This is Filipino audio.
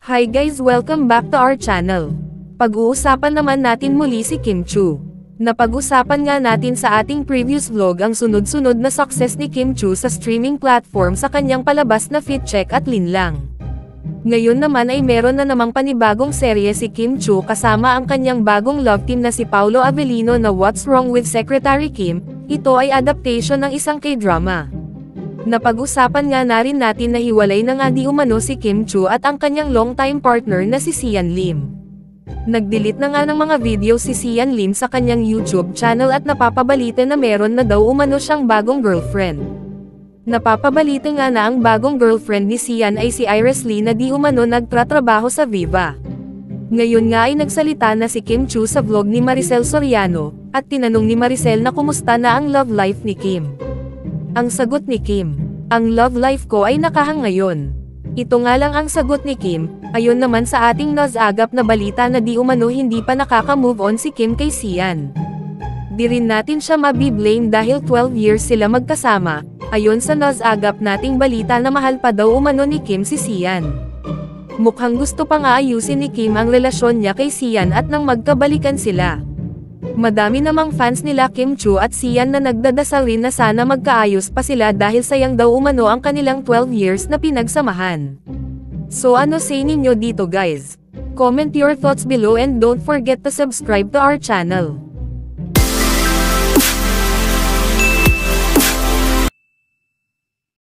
Hi guys, welcome back to our channel. Pag-uusapan naman natin muli si Kim Chiu. Napag-usapan nga natin sa ating previous vlog ang sunod-sunod na success ni Kim Chiu sa streaming platform sa kanyang palabas na Fit Check at Linlang. Ngayon naman ay meron na namang panibagong serye si Kim Chiu kasama ang kanyang bagong love team na si Paolo Avellino na What's Wrong with Secretary Kim. Ito ay adaptation ng isang K-drama. Napag-usapan nga na rin natin na hiwalay na nga di umano si Kim Chiu at ang kanyang longtime partner na si Sian Lim. Nag-delete na nga ng mga video si Sian Lim sa kanyang YouTube channel at napapabalita na meron na daw umano siyang bagong girlfriend. Napapabalita nga na ang bagong girlfriend ni Sian ay si Iris Lee na di umano nagtratrabaho sa Viva. Ngayon nga ay nagsalita na si Kim Chiu sa vlog ni Maricel Soriano, at tinanong ni Maricel na kumusta na ang love life ni Kim. Ang sagot ni Kim, ang love life ko ay nakahang ngayon. Ito nga lang ang sagot ni Kim, ayon naman sa ating nasagap na balita na di umano hindi pa nakaka-move on si Kim kay Sian. Di rin natin siya mabiblame dahil 12 years sila magkasama, ayon sa nasagap nating balita na mahal pa daw umano ni Kim si Sian. Mukhang gusto pa nga ayusin ni Kim ang relasyon niya kay Sian at nang magkabalikan sila. Madami namang fans nila Kim Chiu at Sian na nagdadasal rin na sana magkaayos pa sila dahil sayang daw umano ang kanilang 12 years na pinagsamahan. So ano say ninyo dito guys? Comment your thoughts below and don't forget to subscribe to our channel.